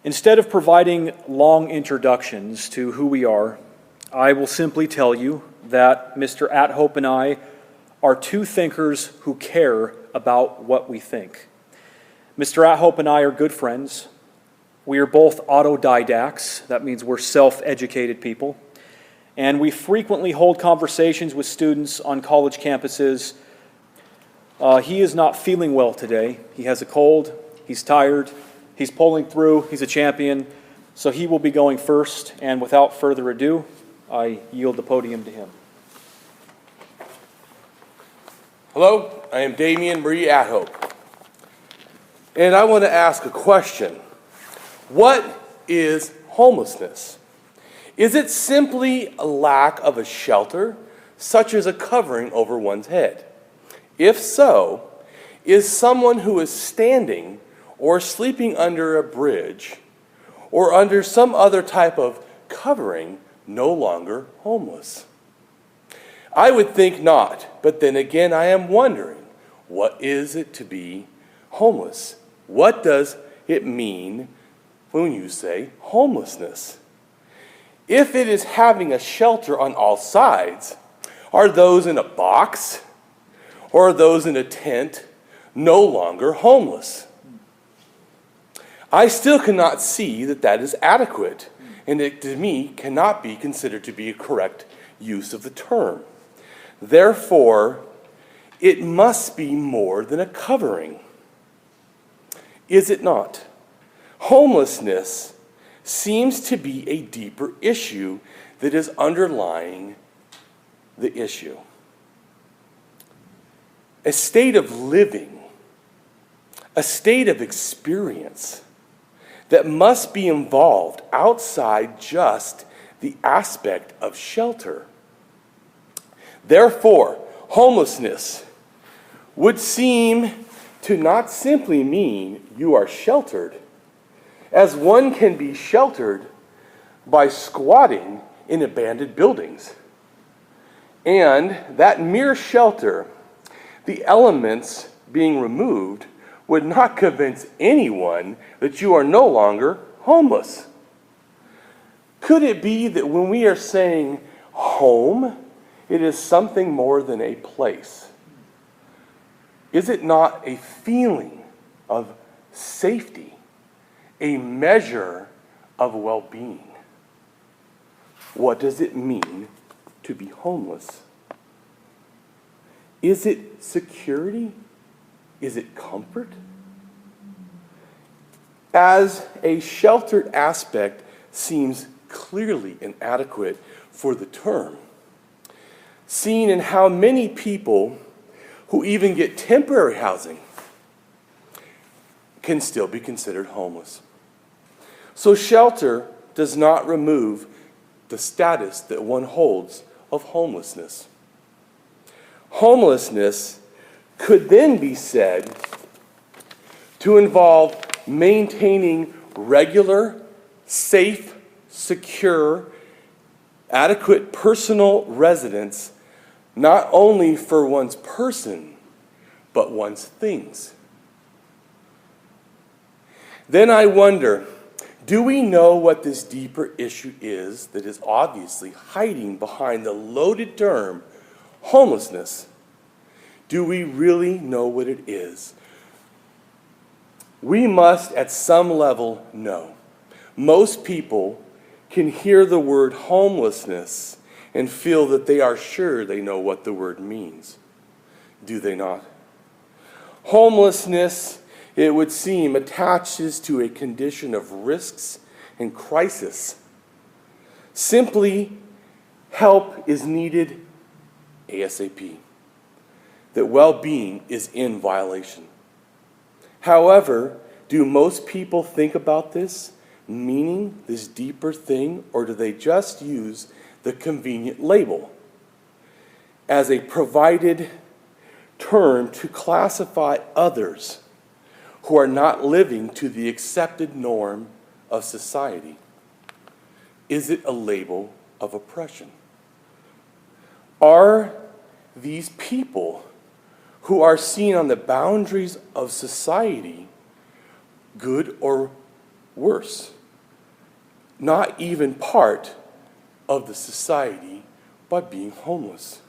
Instead of providing long introductions to who we are, I will simply tell you that Mr. AtHope and I are two thinkers who care about what we think. Mr. AtHope and I are good friends. We are both autodidacts. That means we're self-educated people. And we frequently hold conversations with students on college campuses. He is not feeling well today. He has a cold. He's tired. He's pulling through. He's a champion. So he will be going first. And without further ado, I yield the podium to him. Hello, I am Damien AtHope. And I want to ask a question. What is homelessness? Is it simply a lack of a shelter, such as a covering over one's head? If so, is someone who is standing or sleeping under a bridge or under some other type of covering no longer homeless? I would think not, but then again I am wondering, what is it to be homeless? What does it mean when you say homelessness? If it is having a shelter on all sides, are those in a box or are those in a tent no longer homeless? I still cannot see that that is adequate, and it to me cannot be considered to be a correct use of the term. Therefore, it must be more than a covering. Is it not? Homelessness seems to be a deeper issue that is underlying the issue. A state of living, a state of experience that must be involved outside just the aspect of shelter. Therefore, homelessness would seem to not simply mean you are sheltered, as one can be sheltered by squatting in abandoned buildings. And that mere shelter, the elements being removed, would not convince anyone that you are no longer homeless. Could it be that when we are saying home, it is something more than a place? Is it not a feeling of safety, a measure of well-being? What does it mean to be homeless? Is it security? Is it comfort? As a sheltered aspect seems clearly inadequate for the term, seen in how many people who even get temporary housing can still be considered homeless. So shelter does not remove the status that one holds of homelessness. Homelessness could then be said to involve maintaining regular, safe, secure, adequate personal residence, not only for one's person, but one's things. Then I wonder, do we know what this deeper issue is that is obviously hiding behind the loaded term homelessness? Do we really know what it is? We must, at some level, know. Most people can hear the word homelessness and feel that they are sure they know what the word means. Do they not? Homelessness, it would seem, attaches to a condition of risks and crisis. Simply, help is needed ASAP. That well-being is in violation. However, do most people think about this, meaning this deeper thing, or do they just use the convenient label as a provided term to classify others who are not living to the accepted norm of society? Is it a label of oppression? Are these people who are seen on the boundaries of society good or worse, not even part of the society by being homeless.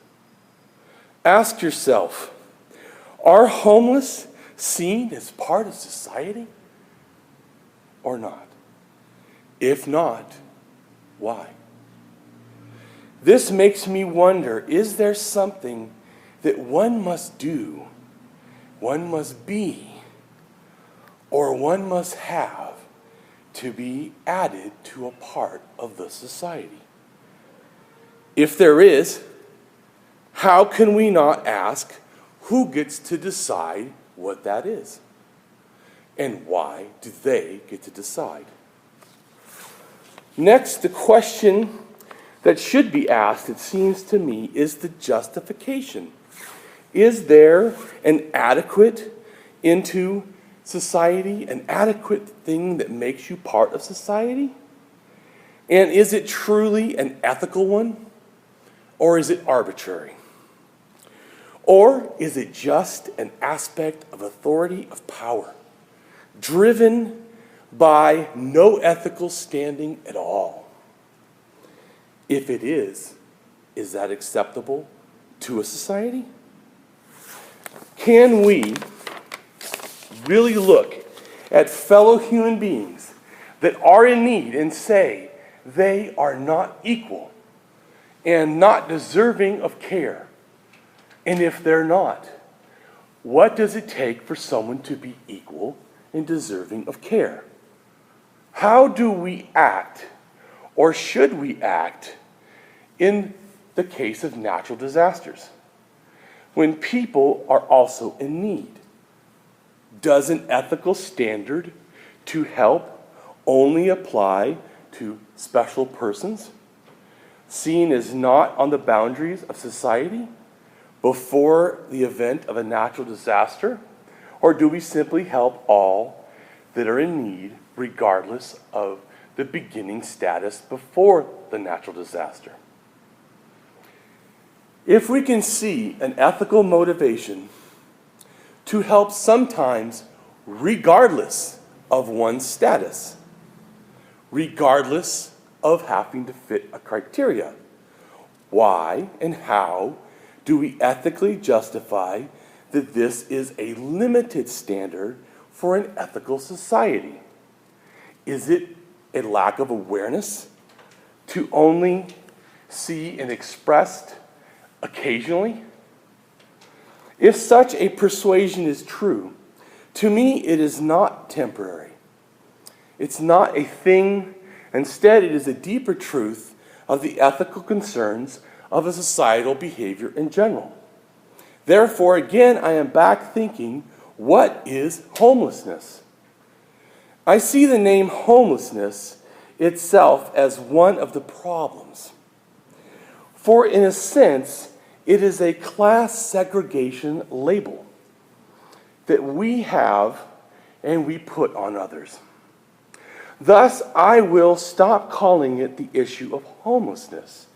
Ask yourself, are homeless seen as part of society or not? If not, why? This makes me wonder, is there something that one must do, one must be, or one must have to be added to a part of the society? If there is, how can we not ask who gets to decide what that is? And why do they get to decide? Next, the question that should be asked, it seems to me, is the justification. Is there an adequate into society, an adequate thing that makes you part of society? And is it truly an ethical one? Or is it arbitrary? Or is it just an aspect of authority, of power, driven by no ethical standing at all? If it is that acceptable to a society? Can we really look at fellow human beings that are in need and say they are not equal and not deserving of care? And if they're not, what does it take for someone to be equal and deserving of care? How do we act, or should we act, in the case of natural disasters, when people are also in need? Does an ethical standard to help only apply to special persons, seen as not on the boundaries of society before the event of a natural disaster? Or do we simply help all that are in need regardless of the beginning status before the natural disaster? If we can see an ethical motivation to help sometimes regardless of one's status, regardless of having to fit a criteria, why and how do we ethically justify that this is a limited standard for an ethical society? Is it a lack of awareness to only see and expressed occasionally? If such a persuasion is true, to me it is not temporary. It's not a thing. Instead, it is a deeper truth of the ethical concerns of a societal behavior in general. Therefore, again, I am back thinking, what is homelessness? I see the name homelessness itself as one of the problems. For in a sense, it is a class segregation label that we have and we put on others. Thus, I will stop calling it the issue of homelessness,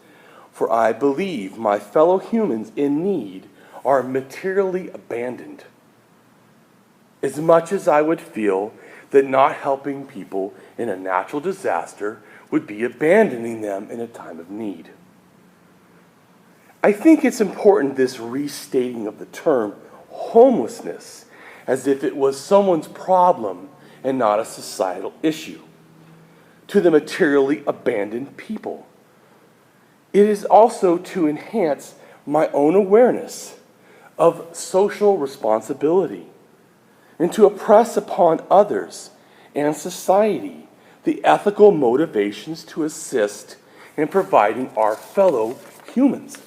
for I believe my fellow humans in need are materially abandoned, as much as I would feel that not helping people in a natural disaster would be abandoning them in a time of need. I think it's important, this restating of the term homelessness, as if it was someone's problem and not a societal issue, to the materially abandoned people. It is also to enhance my own awareness of social responsibility and to impress upon others and society the ethical motivations to assist in providing our fellow humans.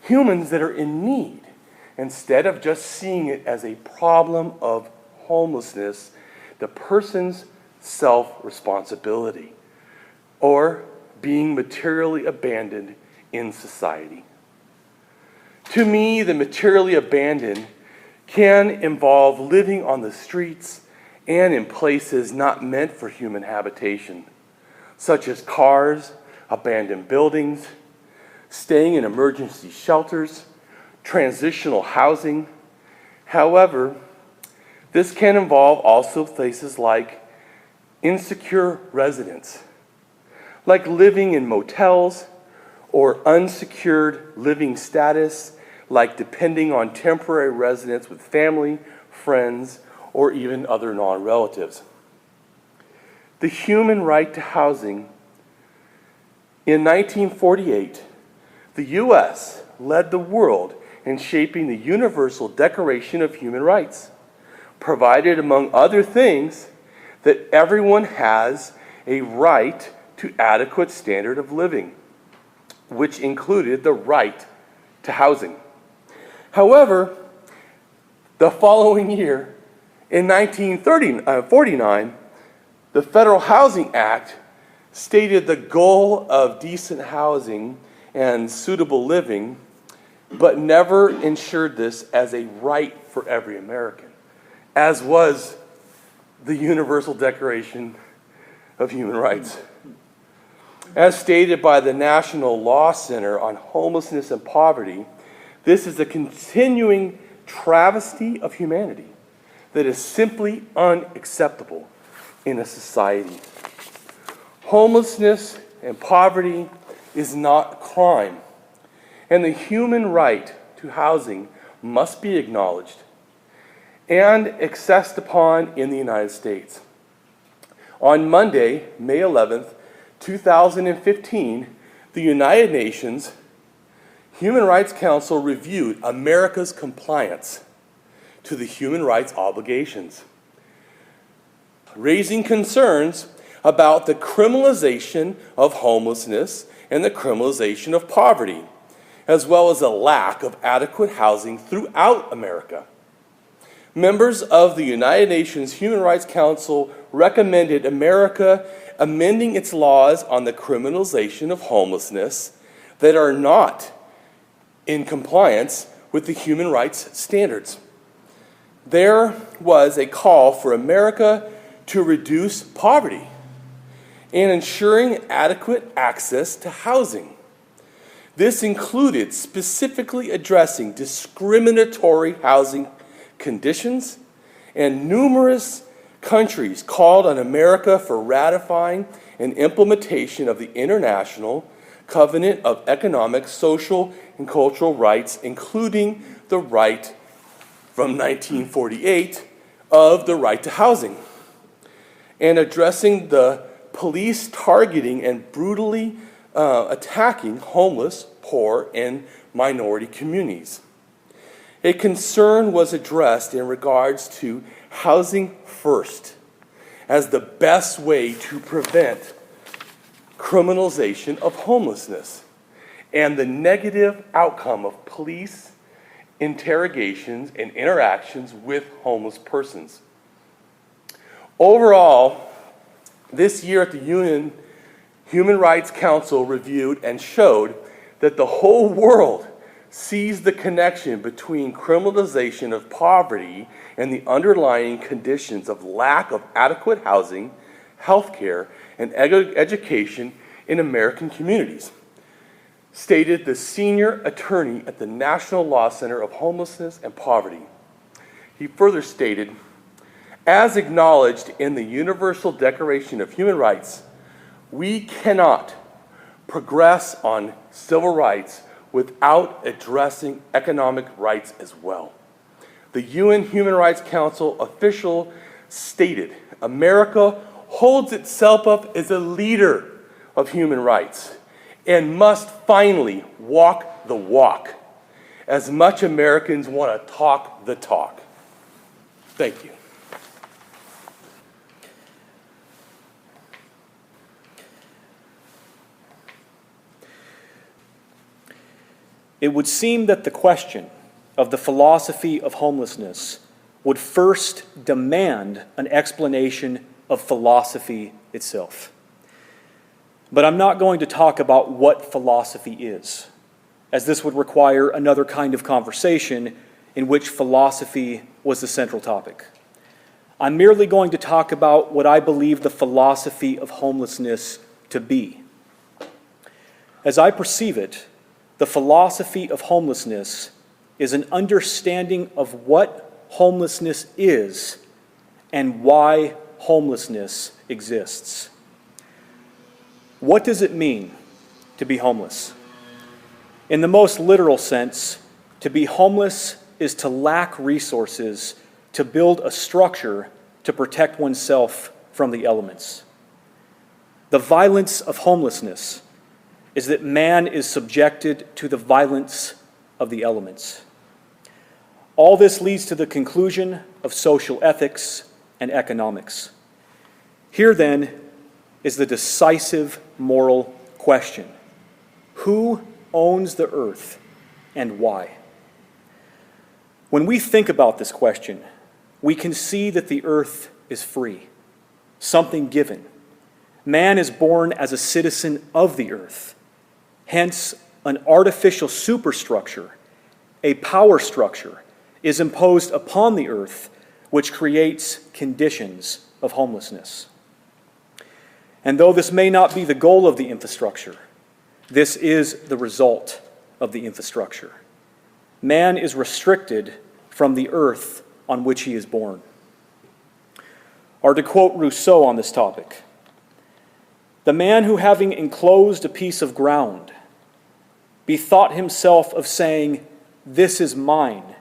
Humans that are in need, instead of just seeing it as a problem of homelessness, the person's self-responsibility, or being materially abandoned in society. To me, the materially abandoned can involve living on the streets and in places not meant for human habitation, such as cars, abandoned buildings, staying in emergency shelters, transitional housing. However, this can involve also places like insecure residence, like living in motels or unsecured living status, like depending on temporary residence with family, friends, or even other non-relatives. The human right to housing. In 1948, the U.S. led the world in shaping the Universal Declaration of Human Rights, provided, among other things, that everyone has a right to adequate standard of living, which included the right to housing. However, the following year, in 1949, the Federal Housing Act stated the goal of decent housing and suitable living, but never ensured this as a right for every American, as was the Universal Declaration of Human Rights. As stated by the National Law Center on Homelessness and Poverty, this is a continuing travesty of humanity that is simply unacceptable in a society. Homelessness and poverty is not a crime, and the human right to housing must be acknowledged and accessed upon in the United States. On Monday, May 11th, 2015, the United Nations Human Rights Council reviewed America's compliance to the human rights obligations, raising concerns about the criminalization of homelessness and the criminalization of poverty, as well as a lack of adequate housing throughout America. Members of the United Nations Human Rights Council recommended America amending its laws on the criminalization of homelessness that are not in compliance with the human rights standards. There was a call for America to reduce poverty and ensuring adequate access to housing. This included specifically addressing discriminatory housing conditions, and numerous countries called on America for ratifying and implementation of the International Covenant of Economic, Social, and Cultural Rights, including the right from 1948 of the right to housing, and addressing the police targeting and brutally attacking homeless, poor, and minority communities. A concern was addressed in regards to housing first as the best way to prevent criminalization of homelessness and the negative outcome of police interrogations and interactions with homeless persons. Overall, this year at the UN Human Rights Council reviewed and showed that the whole world sees the connection between criminalization of poverty and the underlying conditions of lack of adequate housing, health care, and education in American communities, stated the senior attorney at the National Law Center of Homelessness and Poverty. He further stated, as acknowledged in the Universal Declaration of Human Rights, we cannot progress on civil rights without addressing economic rights as well. The UN Human Rights Council official stated, America holds itself up as a leader of human rights and must finally walk the walk, as much Americans want to talk the talk. Thank you. It would seem that the question of the philosophy of homelessness would first demand an explanation of philosophy itself. But I'm not going to talk about what philosophy is, as this would require another kind of conversation in which philosophy was the central topic. I'm merely going to talk about what I believe the philosophy of homelessness to be. As I perceive it, the philosophy of homelessness is an understanding of what homelessness is and why homelessness exists. What does it mean to be homeless? In the most literal sense, to be homeless is to lack resources to build a structure to protect oneself from the elements. The violence of homelessness is that man is subjected to the violence of the elements. All this leads to the conclusion of social ethics and economics. Here then is the decisive moral question: who owns the earth and why? When we think about this question, we can see that the earth is free, something given. Man is born as a citizen of the earth. Hence, an artificial superstructure, a power structure, is imposed upon the earth, which creates conditions of homelessness. And though this may not be the goal of the infrastructure, this is the result of the infrastructure. Man is restricted from the earth on which he is born. Or to quote Rousseau on this topic, "The man who, having enclosed a piece of ground, bethought himself of saying, 'This is mine,'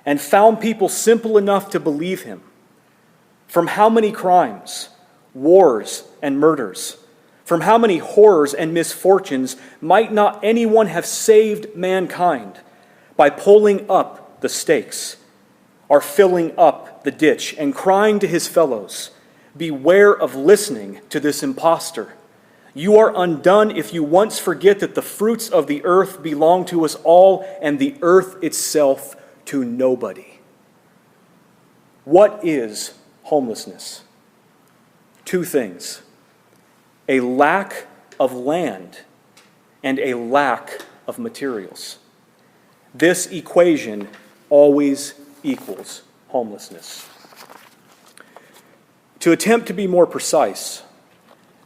and found people simple enough to believe him. From how many crimes, wars, and murders, from how many horrors and misfortunes might not anyone have saved mankind by pulling up the stakes, or filling up the ditch, and crying to his fellows, 'Beware of listening to this impostor. You are undone if you once forget that the fruits of the earth belong to us all, and the earth itself to nobody.'" What is homelessness? Two things: a lack of land and a lack of materials. This equation always equals homelessness. To attempt to be more precise,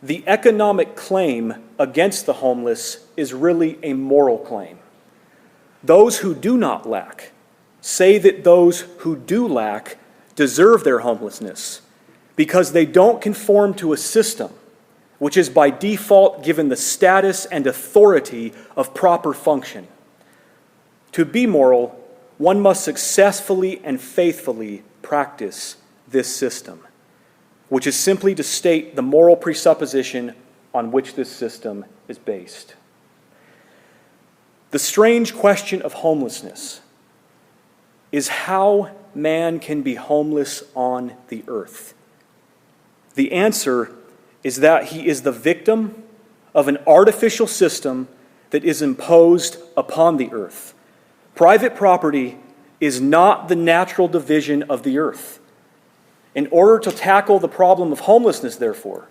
the economic claim against the homeless is really a moral claim. Those who do not lack say that those who do lack deserve their homelessness because they don't conform to a system which is by default given the status and authority of proper function. To be moral, one must successfully and faithfully practice this system, which is simply to state the moral presupposition on which this system is based. The strange question of homelessness is how man can be homeless on the earth. The answer is that he is the victim of an artificial system that is imposed upon the earth. Private property is not the natural division of the earth. In order to tackle the problem of homelessness, therefore,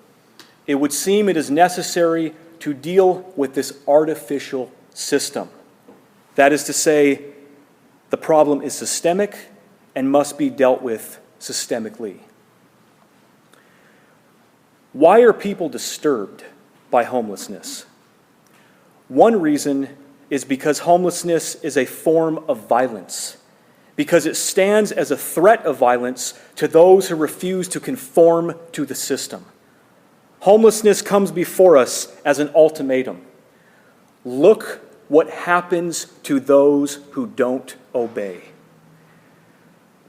it would seem it is necessary to deal with this artificial system. That is to say, the problem is systemic and must be dealt with systemically. Why are people disturbed by homelessness? One reason is because homelessness is a form of violence, because it stands as a threat of violence to those who refuse to conform to the system. Homelessness comes before us as an ultimatum. Look what happens to those who don't obey.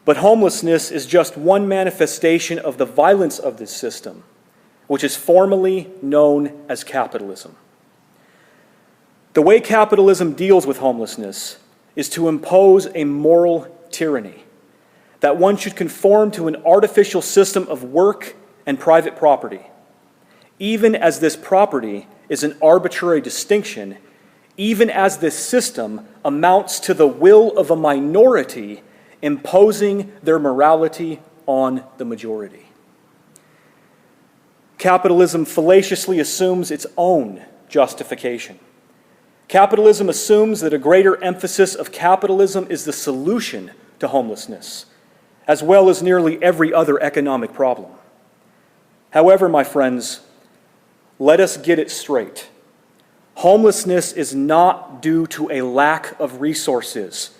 But homelessness is just one manifestation of the violence of this system, which is formally known as capitalism. The way capitalism deals with homelessness is to impose a moral tyranny, that one should conform to an artificial system of work and private property. Even as this property is an arbitrary distinction, even as this system amounts to the will of a minority imposing their morality on the majority. Capitalism fallaciously assumes its own justification. Capitalism assumes that a greater emphasis of capitalism is the solution to homelessness, as well as nearly every other economic problem. However, my friends, let us get it straight. Homelessness is not due to a lack of resources,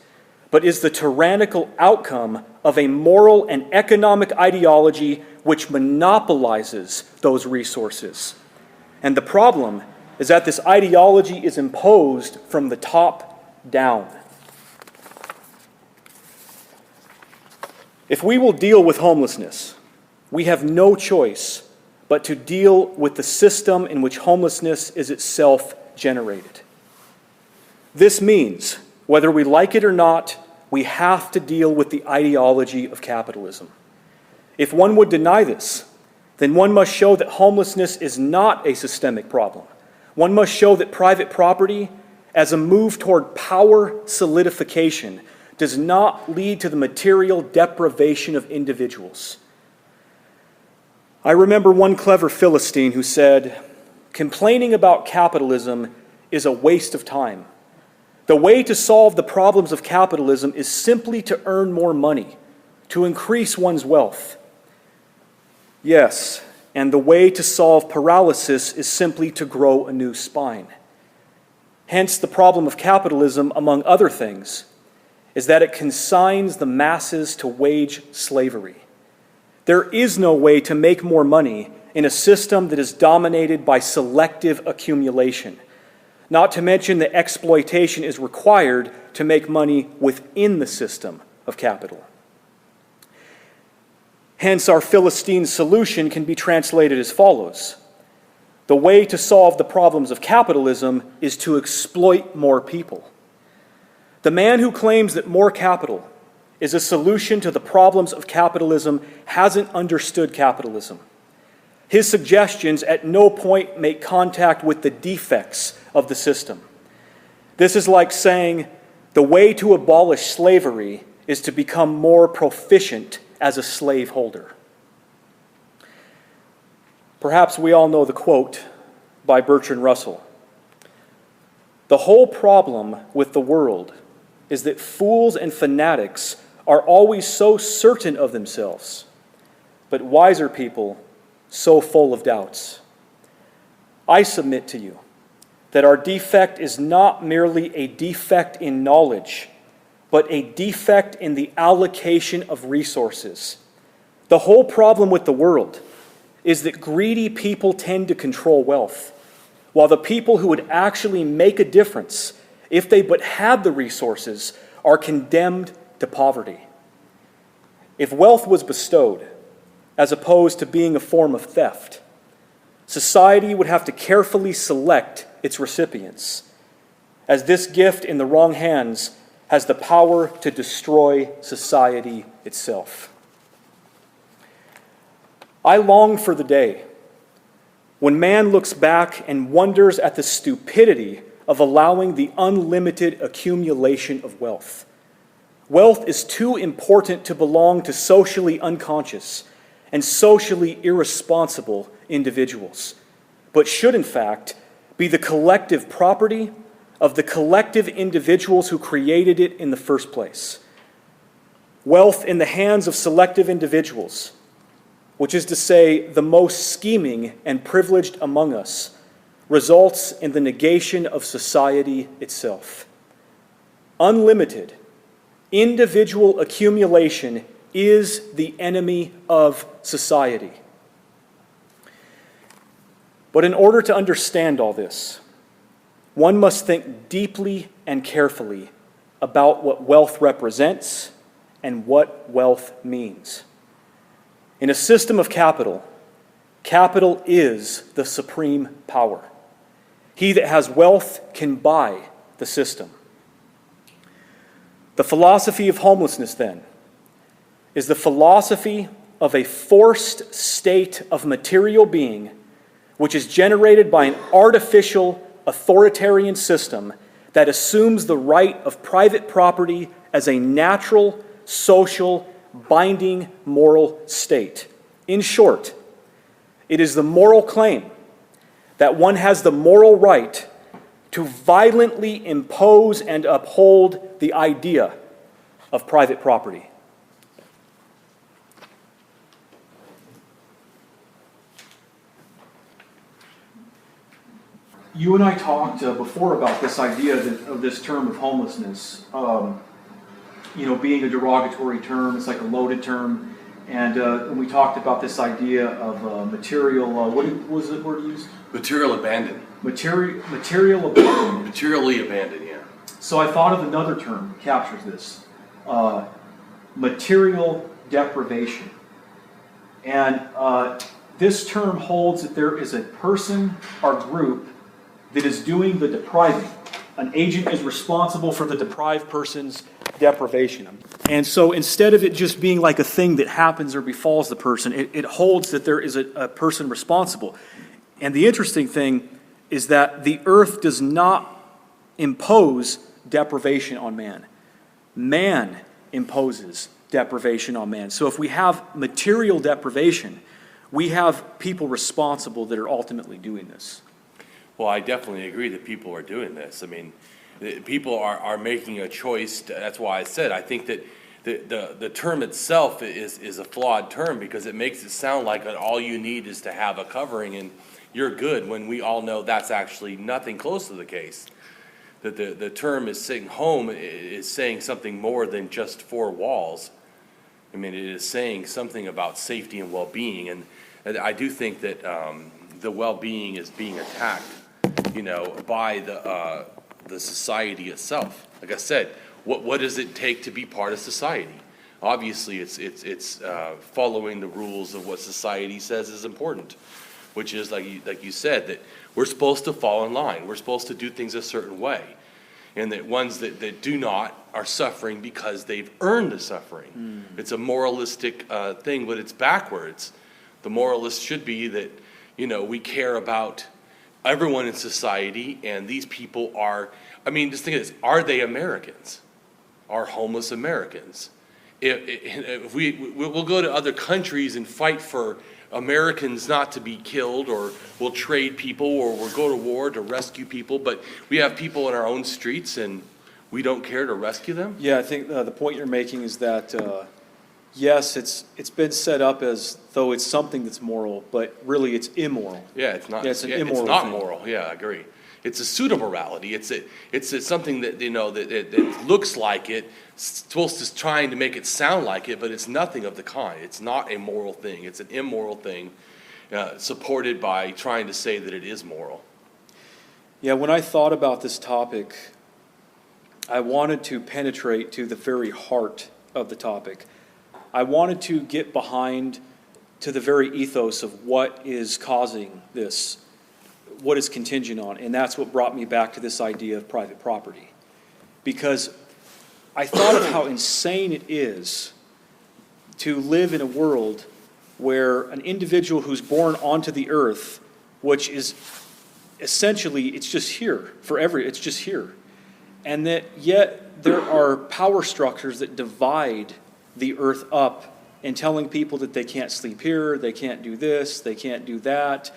but is the tyrannical outcome of a moral and economic ideology which monopolizes those resources. And the problem is that this ideology is imposed from the top down. If we will deal with homelessness, we have no choice but to deal with the system in which homelessness is itself generated. This means, whether we like it or not, we have to deal with the ideology of capitalism. If one would deny this, then one must show that homelessness is not a systemic problem. One must show that private property, as a move toward power solidification, does not lead to the material deprivation of individuals. I remember one clever Philistine who said, "Complaining about capitalism is a waste of time. The way to solve the problems of capitalism is simply to earn more money, to increase one's wealth." Yes, and the way to solve paralysis is simply to grow a new spine. Hence, the problem of capitalism, among other things, is that it consigns the masses to wage slavery. There is no way to make more money in a system that is dominated by selective accumulation, not to mention that exploitation is required to make money within the system of capital. Hence, our Philistine solution can be translated as follows: the way to solve the problems of capitalism is to exploit more people. The man who claims that more capital is a solution to the problems of capitalism hasn't understood capitalism. His suggestions at no point make contact with the defects of the system. This is like saying the way to abolish slavery is to become more proficient as a slaveholder. Perhaps we all know the quote by Bertrand Russell. "The whole problem with the world is that fools and fanatics are always so certain of themselves, but wiser people so full of doubts." I submit to you that our defect is not merely a defect in knowledge, but a defect in the allocation of resources. The whole problem with the world is that greedy people tend to control wealth, while the people who would actually make a difference, if they but had the resources, are condemned to poverty. If wealth was bestowed, as opposed to being a form of theft, society would have to carefully select its recipients, as this gift in the wrong hands has the power to destroy society itself. I long for the day when man looks back and wonders at the stupidity of allowing the unlimited accumulation of wealth. Wealth is too important to belong to socially unconscious and socially irresponsible individuals, but should in fact be the collective property of the collective individuals who created it in the first place. Wealth in the hands of selective individuals, which is to say the most scheming and privileged among us, results in the negation of society itself. Unlimited, individual accumulation is the enemy of society. But in order to understand all this, one must think deeply and carefully about what wealth represents and what wealth means. In a system of capital, capital is the supreme power. He that has wealth can buy the system. The philosophy of homelessness, then, is the philosophy of a forced state of material being which is generated by an artificial authoritarian system that assumes the right of private property as a natural, social, binding moral state. In short, it is the moral claim that one has the moral right to violently impose and uphold the idea of private property. You and I talked before about this idea of this term of homelessness, being a derogatory term. It's like a loaded term. And when we talked about this idea of material, what was the word used? Material abandoned. Material abandonment. Materially abandoned, yeah. So I thought of another term that captures this. Material deprivation. And this term holds that there is a person or group that is doing the depriving. An agent is responsible for the deprived person's deprivation. And so instead of it just being like a thing that happens or befalls the person, it holds that there is a person responsible. And the interesting thing is that the earth does not impose deprivation on man. Man imposes deprivation on man. So if we have material deprivation, we have people responsible that are ultimately doing this. Well, I definitely agree that people are doing this. I mean, people are making a choice. That's why I said I think that the term itself is a flawed term because it makes it sound like all you need is to have a covering and you're good, when we all know that's actually nothing close to the case. That the term is saying home is saying something more than just four walls. I mean, it is saying something about safety and well-being, and I do think that the well-being is being attacked, by the society itself. Like I said, what does it take to be part of society? Obviously, it's following the rules of what society says is important, which is like you said, that we're supposed to fall in line. We're supposed to do things a certain way, and that ones that do not are suffering because they've earned the suffering. It's a moralistic thing, but it's backwards. The moralist should be that we care about everyone in society, and these people are. I mean, just think of this: are they Americans? Are homeless Americans? If we'll go to other countries and fight for Americans not to be killed, or we'll trade people, or we'll go to war to rescue people, but we have people in our own streets and we don't care to rescue them? Yeah, I think the point you're making is that, yes, it's been set up as though it's something that's moral, but really it's immoral. Yeah, it's not. Yeah, it's an immoral It's not thing. moral. Yeah, I agree. It's a pseudo-morality. It's something that that looks like it, supposed to trying to make it sound like it, but it's nothing of the kind. It's not a moral thing. It's an immoral thing, supported by trying to say that it is moral. Yeah, when I thought about this topic, I wanted to penetrate to the very heart of the topic. I wanted to get behind to the very ethos of what is causing this, what is contingent on, and that's what brought me back to this idea of private property. Because I thought of how insane it is to live in a world where an individual who's born onto the earth, which is essentially, it's just here it's just here. And that yet there are power structures that divide the earth up and telling people that they can't sleep here, they can't do this, they can't do that,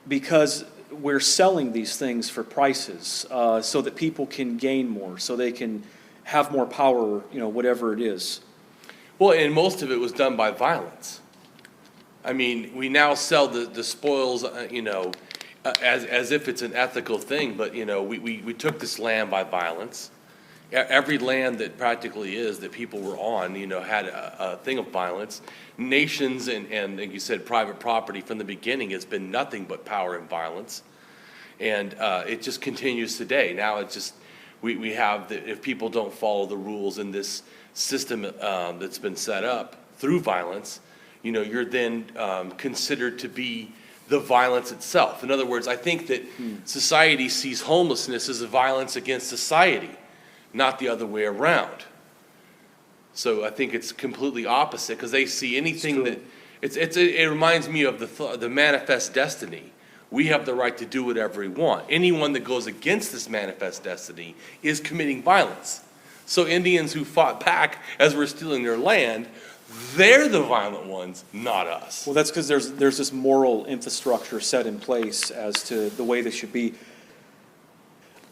because we're selling these things for prices so that people can gain more, so they can have more power, whatever it is. Well, and most of it was done by violence. I mean, we now sell the spoils, as if it's an ethical thing, but, we took this land by violence. Every land that practically is that people were on, had a thing of violence. Nations and like you said, private property from the beginning has been nothing but power and violence. And it just continues today. Now it's just, we have, if people don't follow the rules in this system that's been set up through violence, you're then considered to be the violence itself. In other words, I think that society sees homelessness as a violence against society, not the other way around. So I think it's completely opposite, because they see anything that it reminds me of the manifest destiny. We have the right to do whatever we want. Anyone that goes against this manifest destiny is committing violence. So Indians who fought back as we're stealing their land, they're the violent ones, not us. Well, that's because there's this moral infrastructure set in place as to the way this should be.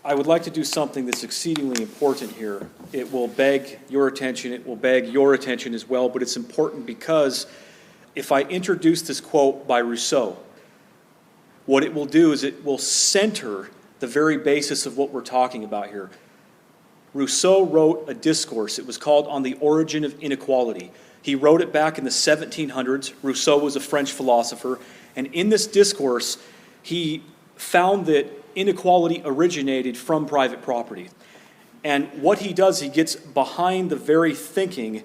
I would like to do something that's exceedingly important here. It will beg your attention. It will beg your attention as well, but it's important because if I introduce this quote by Rousseau, what it will do is it will center the very basis of what we're talking about here. Rousseau wrote a discourse. It was called On the Origin of Inequality. He wrote it back in the 1700s. Rousseau was a French philosopher. And in this discourse, he found that inequality originated from private property. And what he does, he gets behind the very thinking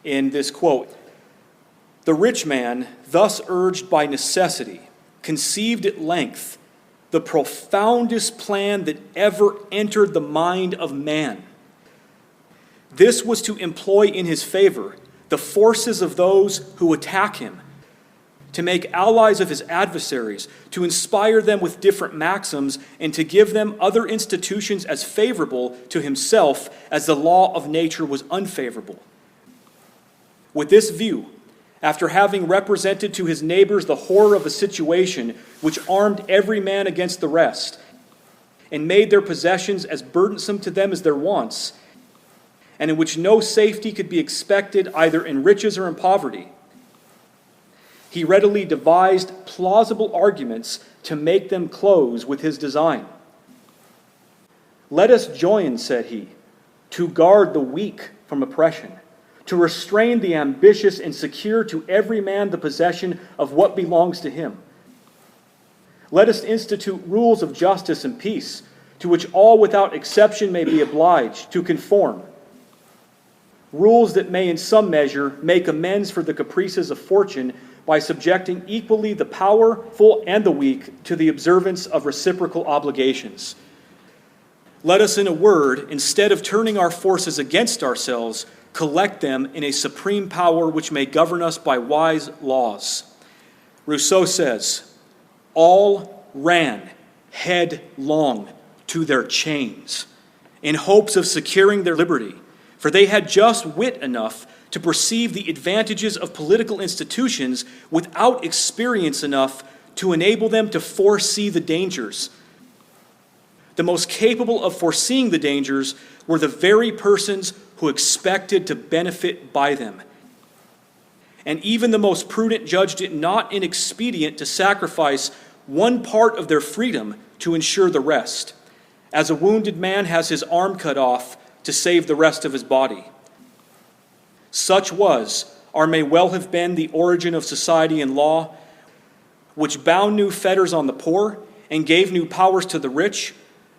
in this quote. The rich man, thus urged by necessity, conceived at length the profoundest plan that ever entered the mind of man. This was to employ in his favor the forces of those who attack him, to make allies of his adversaries, to inspire them with different maxims, and to give them other institutions as favorable to himself as the law of nature was unfavorable. With this view, after having represented to his neighbors the horror of a situation which armed every man against the rest, and made their possessions as burdensome to them as their wants, and in which no safety could be expected either in riches or in poverty, he readily devised plausible arguments to make them close with his design. Let us join, said he, to guard the weak from oppression, to restrain the ambitious and secure to every man the possession of what belongs to him. Let us institute rules of justice and peace, to which all without exception may be obliged to conform. Rules that may in some measure make amends for the caprices of fortune by subjecting equally the powerful and the weak to the observance of reciprocal obligations. Let us, in a word, instead of turning our forces against ourselves, collect them in a supreme power which may govern us by wise laws. Rousseau says, all ran headlong to their chains in hopes of securing their liberty, for they had just wit enough to perceive the advantages of political institutions without experience enough to enable them to foresee the dangers. The most capable of foreseeing the dangers were the very persons who expected to benefit by them. And even the most prudent judged it not inexpedient to sacrifice one part of their freedom to ensure the rest, as a wounded man has his arm cut off to save the rest of his body. Such was, or may well have been, the origin of society and law, which bound new fetters on the poor and gave new powers to the rich,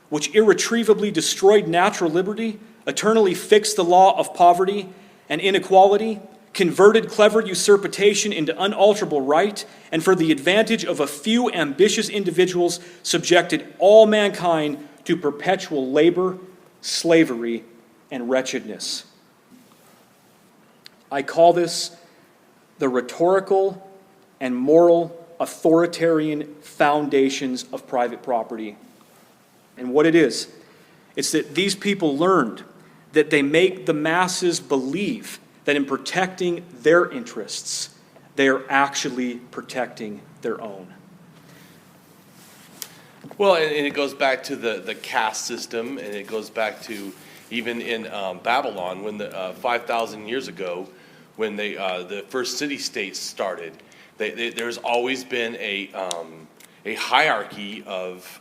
which irretrievably destroyed natural liberty, eternally fixed the law of poverty and inequality, converted clever usurpation into unalterable right, and for the advantage of a few ambitious individuals subjected all mankind to perpetual labor, slavery, and wretchedness. I call this the rhetorical and moral authoritarian foundations of private property. And what it is, it's that these people learned that they make the masses believe that in protecting their interests, they are actually protecting their own. Well, and it goes back to the caste system, and it goes back to even in Babylon, when 5,000 years ago, when the first city-states started, there's always been a hierarchy of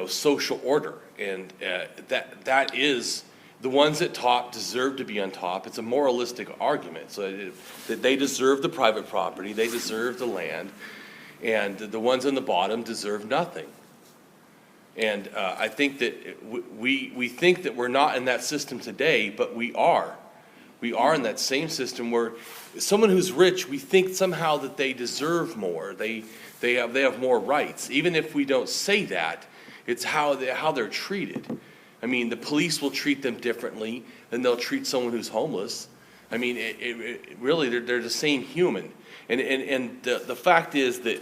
social order, and that is the ones at top deserve to be on top. It's a moralistic argument, so that they deserve the private property, they deserve the land, and the ones on the bottom deserve nothing. And I think that we think that we're not in that system today, but we are. We are in that same system where someone who's rich, we think somehow that they deserve more. They have more rights. Even if we don't say that, it's how they're treated. I mean, the police will treat them differently than they'll treat someone who's homeless. I mean, it really, they're the same human. And the fact is that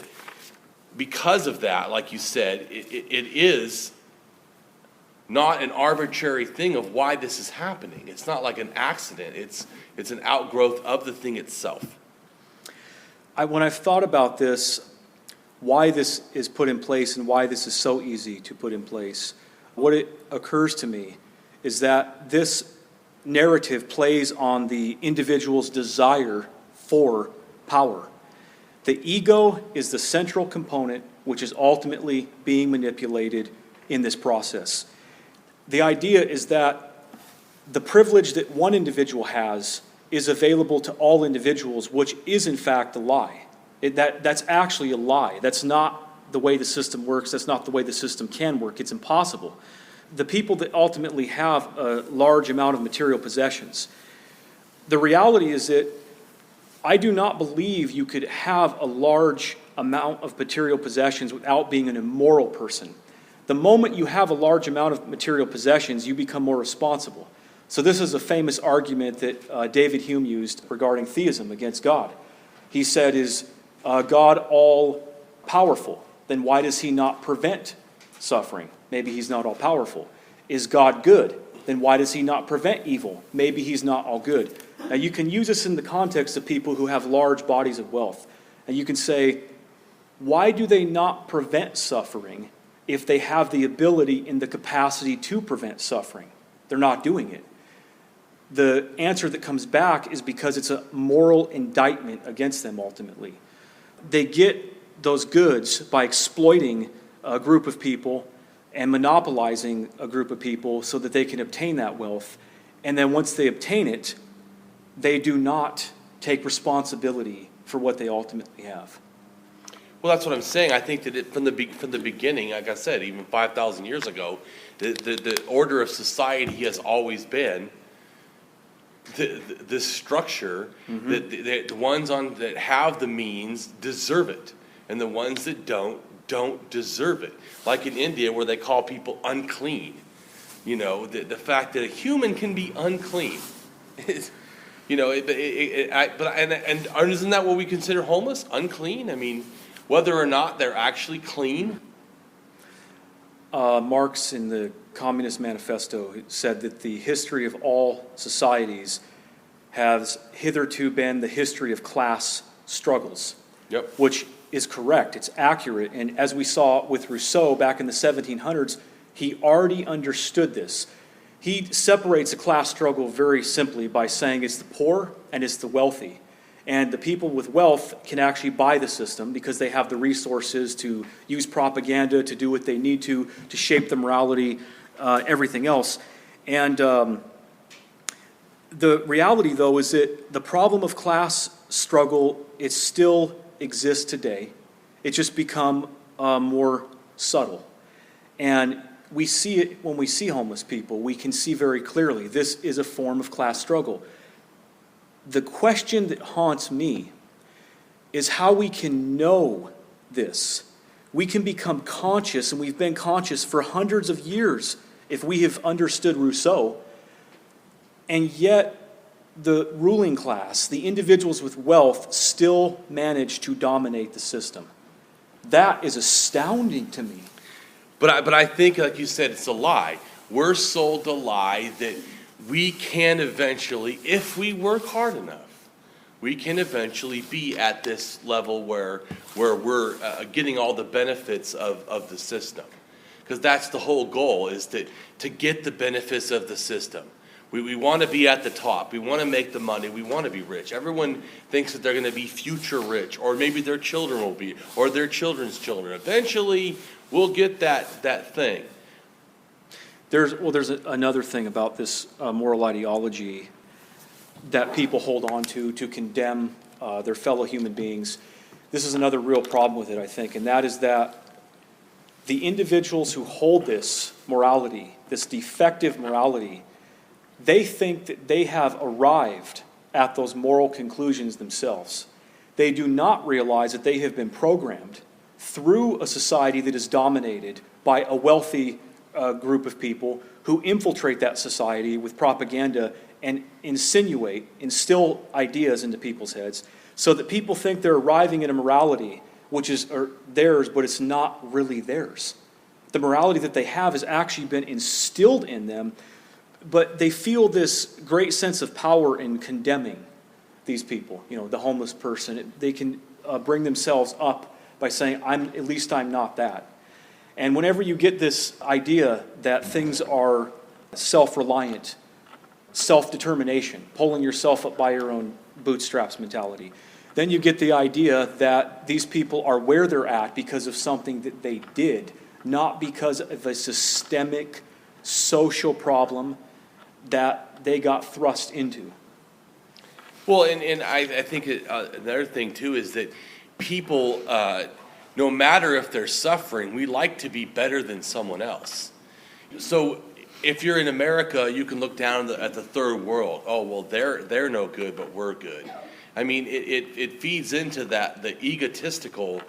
because of that, like you said, it is not an arbitrary thing of why this is happening. It's not like an accident. It's an outgrowth of the thing itself. When I've thought about this, why this is put in place and why this is so easy to put in place, what it occurs to me is that this narrative plays on the individual's desire for power. The ego is the central component which is ultimately being manipulated in this process. The idea is that the privilege that one individual has is available to all individuals, which is in fact a lie. That's actually a lie. That's not the way the system works. That's not the way the system can work. It's impossible. The people that ultimately have a large amount of material possessions, the reality is that I do not believe you could have a large amount of material possessions without being an immoral person. The moment you have a large amount of material possessions, you become more responsible. So this is a famous argument that David Hume used regarding theism against God. He said, is God all powerful? Then why does he not prevent suffering? Maybe he's not all powerful. Is God good? Then why does he not prevent evil? Maybe he's not all good. Now you can use this in the context of people who have large bodies of wealth. And you can say, why do they not prevent suffering if they have the ability and the capacity to prevent suffering? They're not doing it. The answer that comes back is because it's a moral indictment against them ultimately. They get those goods by exploiting a group of people and monopolizing a group of people so that they can obtain that wealth. And then once they obtain it, they do not take responsibility for what they ultimately have. Well, that's what I'm saying. I think that from the beginning, like I said, even 5,000 years ago, the order of society has always been this structure that the ones that have the means deserve it, and the ones that don't deserve it. Like in India, where they call people unclean. You know, the fact that a human can be unclean. But isn't that what we consider homeless? Unclean? I mean, whether or not they're actually clean. Marx in the Communist Manifesto said that the history of all societies has hitherto been the history of class struggles. Yep. Which is correct. It's accurate. And as we saw with Rousseau back in the 1700s, he already understood this. He separates a class struggle very simply by saying it's the poor and it's the wealthy. And the people with wealth can actually buy the system because they have the resources to use propaganda, to do what they need to shape the morality, everything else. And the reality, though, is that the problem of class struggle, it still exists today. It's just become more subtle. And we see it when we see homeless people. We can see very clearly this is a form of class struggle. The question that haunts me is how we can know this. We can become conscious, and we've been conscious for hundreds of years if we have understood Rousseau, and yet the ruling class, the individuals with wealth, still manage to dominate the system. That is astounding to me. But I think, like you said, it's a lie. We're sold the lie that we can eventually, if we work hard enough, we can eventually be at this level where we're getting all the benefits of the system. Because that's the whole goal, is to get the benefits of the system. We want to be at the top. We want to make the money. We want to be rich. Everyone thinks that they're going to be future rich, or maybe their children will be, or their children's children. Eventually, we'll get that thing. There's another thing about this moral ideology that people hold on to condemn their fellow human beings. This is another real problem with it, I think, and that is that the individuals who hold this morality, this defective morality, they think that they have arrived at those moral conclusions themselves. They do not realize that they have been programmed through a society that is dominated by a wealthy group of people who infiltrate that society with propaganda and instill ideas into people's heads so that people think they're arriving at a morality which is theirs, but it's not really theirs. The morality that they have has actually been instilled in them, but they feel this great sense of power in condemning these people. You know, the homeless person, they can bring themselves up by saying, at least I'm not that. And whenever you get this idea that things are self-reliant, self-determination, pulling yourself up by your own bootstraps mentality, then you get the idea that these people are where they're at because of something that they did, not because of a systemic social problem that they got thrust into. Well, and I think another thing too is that people, no matter if they're suffering, we like to be better than someone else. So if you're in America, you can look down at the third world. Oh, well, they're no good, but we're good. I mean, it feeds into the egotistical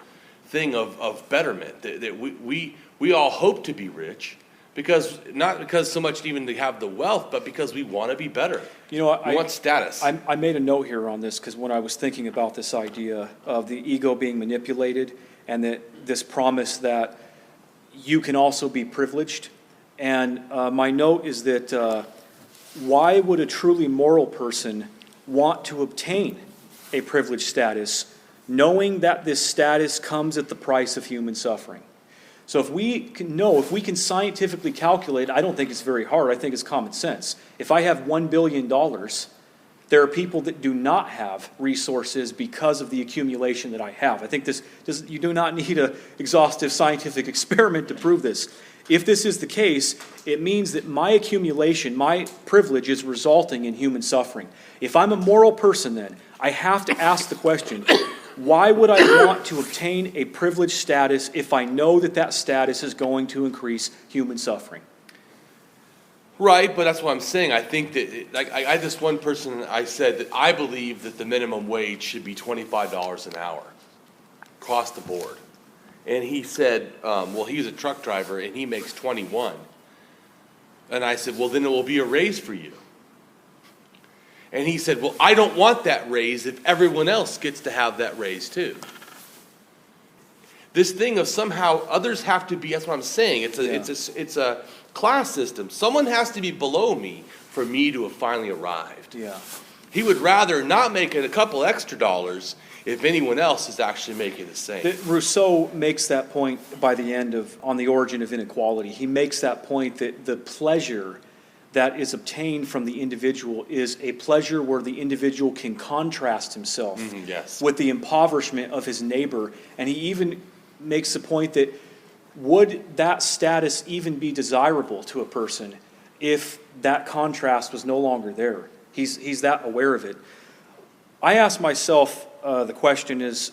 thing of betterment, that we all hope to be rich, because not because so much even to have the wealth, but because we want to be better. You know, we want status. I made a note here on this because when I was thinking about this idea of the ego being manipulated and that this promise that you can also be privileged, and my note is that why would a truly moral person want to obtain a privileged status, knowing that this status comes at the price of human suffering? So if we can scientifically calculate, I don't think it's very hard, I think it's common sense. If I have $1 billion, there are people that do not have resources because of the accumulation that I have. I think you do not need an exhaustive scientific experiment to prove this. If this is the case, it means that my accumulation, my privilege is resulting in human suffering. If I'm a moral person then, I have to ask the question, why would I want to obtain a privileged status if I know that status is going to increase human suffering? Right, but that's what I'm saying. I think that, like, I had this one person, I said that I believe that the minimum wage should be $25 an hour across the board. And he said, well, he's a truck driver and he makes 21. And I said, well, then it will be a raise for you. And he said, well, I don't want that raise if everyone else gets to have that raise too. This thing of somehow others have to be, that's what I'm saying. It's a class system. Someone has to be below me for me to have finally arrived. Yeah. He would rather not make it a couple extra dollars if anyone else is actually making the same. Rousseau makes that point by the end of On the Origin of Inequality. He makes that point that the pleasure that is obtained from the individual is a pleasure where the individual can contrast himself with the impoverishment of his neighbor. And he even makes the point that would that status even be desirable to a person if that contrast was no longer there? He's that aware of it. I ask myself the question is,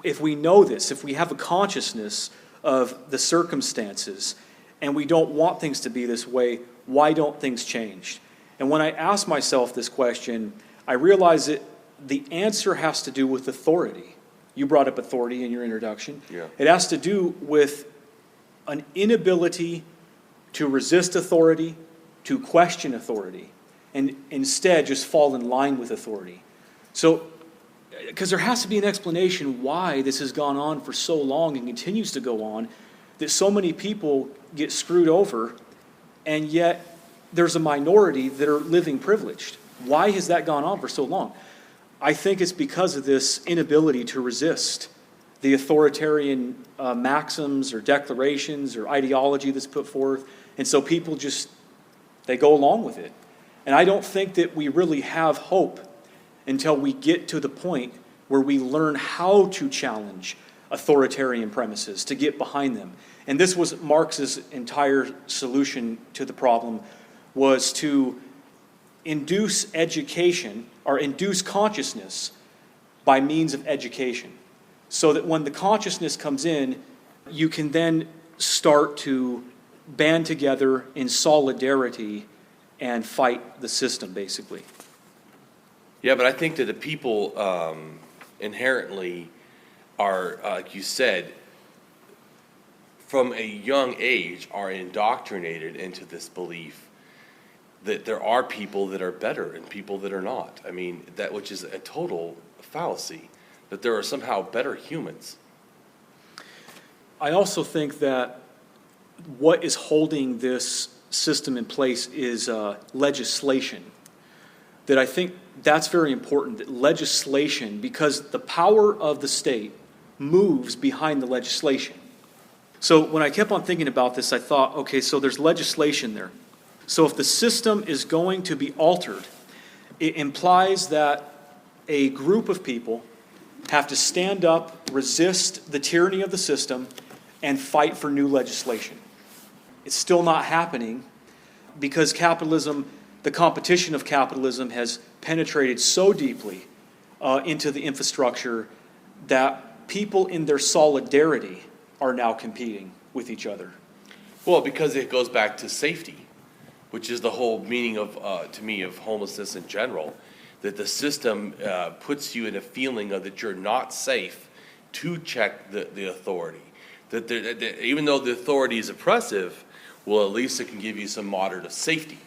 if we know this, if we have a consciousness of the circumstances and we don't want things to be this way, why don't things change? And when I ask myself this question, I realize that the answer has to do with authority. You brought up authority in your introduction. Yeah. It has to do with an inability to resist authority, to question authority, and instead just fall in line with authority. So, because there has to be an explanation why this has gone on for so long and continues to go on, that so many people get screwed over, and yet there's a minority that are living privileged. Why has that gone on for so long? I think it's because of this inability to resist the authoritarian maxims or declarations or ideology that's put forth, and so people they go along with it. And I don't think that we really have hope until we get to the point where we learn how to challenge authoritarian premises, to get behind them. And this was Marx's entire solution to the problem, was to induce education or induce consciousness by means of education. So that when the consciousness comes in, you can then start to band together in solidarity and fight the system, basically. Yeah, but I think that the people inherently are, like you said, from a young age are indoctrinated into this belief that there are people that are better and people that are not. I mean, that which is a total fallacy, that there are somehow better humans. I also think that what is holding this system in place is legislation. That I think that's very important, that legislation, because the power of the state moves behind the legislation. So when I kept on thinking about this, I thought, okay, so there's legislation there. So if the system is going to be altered, it implies that a group of people have to stand up, resist the tyranny of the system, and fight for new legislation. It's still not happening because capitalism the competition of capitalism has penetrated so deeply into the infrastructure that people in their solidarity are now competing with each other. Well, because it goes back to safety, which is the whole meaning of, to me, of homelessness in general, that the system puts you in a feeling of that you're not safe to check the authority. That even though the authority is oppressive, well, at least it can give you some moderate of safety.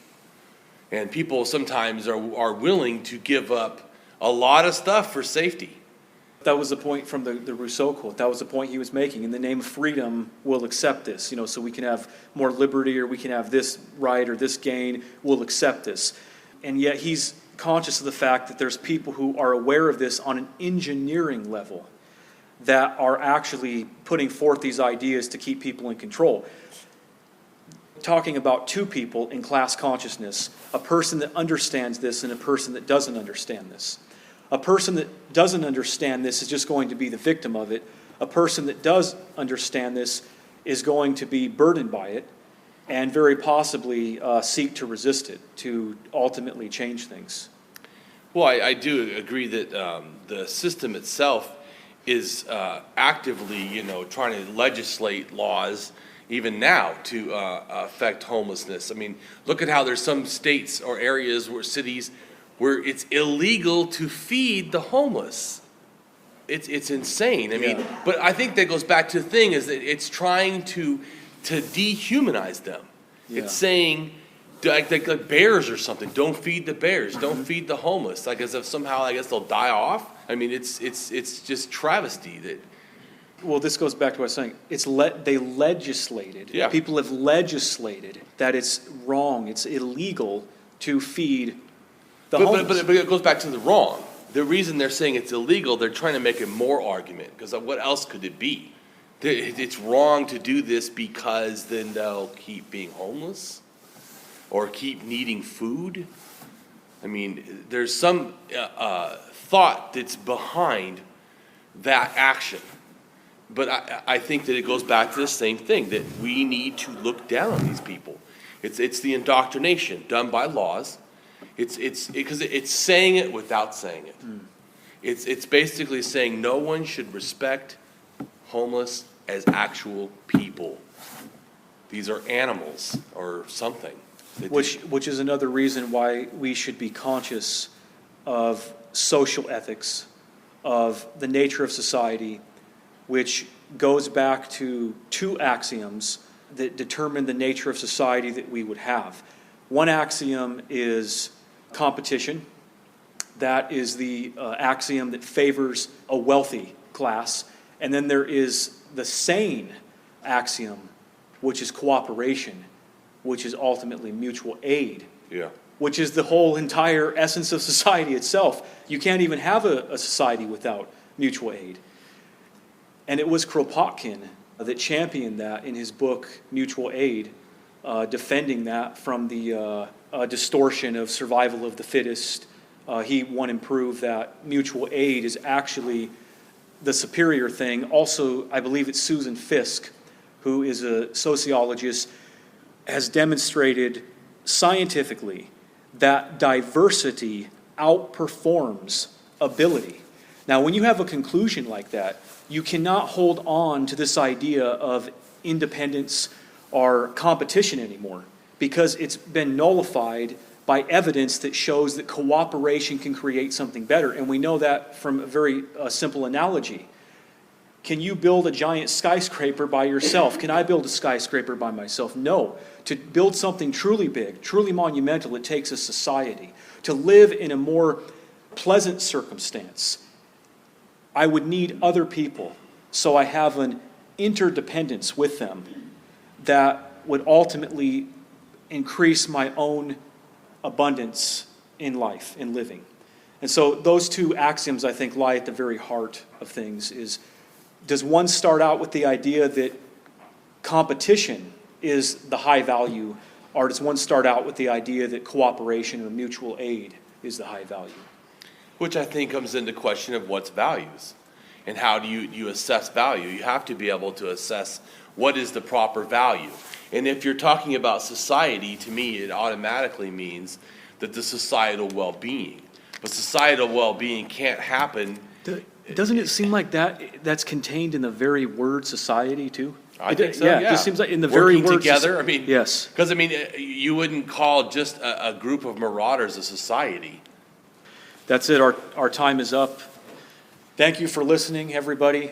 And people sometimes are willing to give up a lot of stuff for safety. That was the point from the Rousseau quote. That was the point he was making. In the name of freedom, we'll accept this, so we can have more liberty, or we can have this right or this gain. We'll accept this. And yet he's conscious of the fact that there's people who are aware of this on an engineering level that are actually putting forth these ideas to keep people in control. Talking about two people in class consciousness, a person that understands this and a person that doesn't understand this. A person that doesn't understand this is just going to be the victim of it. A person that does understand this is going to be burdened by it and very possibly seek to resist it, to ultimately change things. Well, I do agree that the system itself is actively, trying to legislate laws even now to affect homelessness. I mean, look at how there's some states or areas or cities where it's illegal to feed the homeless. It's insane. I mean, but I think that goes back to the thing is that it's trying to dehumanize them. Yeah. It's saying, like bears or something, don't feed the bears, don't feed the homeless, like as if somehow, I guess, they'll die off. I mean, it's just travesty that. Well, this goes back to what I was saying. They legislated. Yeah. People have legislated that it's wrong, it's illegal to feed the homeless. But it goes back to the wrong. The reason they're saying it's illegal, they're trying to make it more argument, because what else could it be? It's wrong to do this because then they'll keep being homeless or keep needing food. I mean, there's some thought that's behind that action. But I think that it goes back to the same thing, that we need to look down on these people. It's the indoctrination done by laws. It's because it's saying it without saying it. It's basically saying no one should respect homeless as actual people. These are animals or something. Which is another reason why we should be conscious of social ethics, of the nature of society, which goes back to two axioms that determine the nature of society that we would have. One axiom is competition. That is the axiom that favors a wealthy class. And then there is the sane axiom, which is cooperation, which is ultimately mutual aid. Yeah. Which is the whole entire essence of society itself. You can't even have a society without mutual aid. And it was Kropotkin that championed that in his book, Mutual Aid, defending that from the distortion of survival of the fittest. He wanted to prove that mutual aid is actually the superior thing. Also, I believe it's Susan Fiske, who is a sociologist, has demonstrated scientifically that diversity outperforms ability. Now, when you have a conclusion like that, you cannot hold on to this idea of independence or competition anymore, because it's been nullified by evidence that shows that cooperation can create something better. And we know that from a very simple analogy. Can you build a giant skyscraper by yourself? Can I build a skyscraper by myself? No. To build something truly big, truly monumental, it takes a society. To live in a more pleasant circumstance, I would need other people, so I have an interdependence with them that would ultimately increase my own abundance in life, in living. And so those two axioms, I think, lie at the very heart of things. Does one start out with the idea that competition is the high value, or does one start out with the idea that cooperation or mutual aid is the high value? Which I think comes into question of what's values and how do you assess value. You have to be able to assess what is the proper value. And if you're talking about society, to me, it automatically means the societal well-being. But societal well-being can't happen. Doesn't it seem like that's contained in the very word society too? I think so, Yeah, yeah. it just seems like in the very Working word together, I mean. yes. Because, I mean, you wouldn't call just a group of marauders a society. That's it. Our time is up. Thank you for listening, everybody.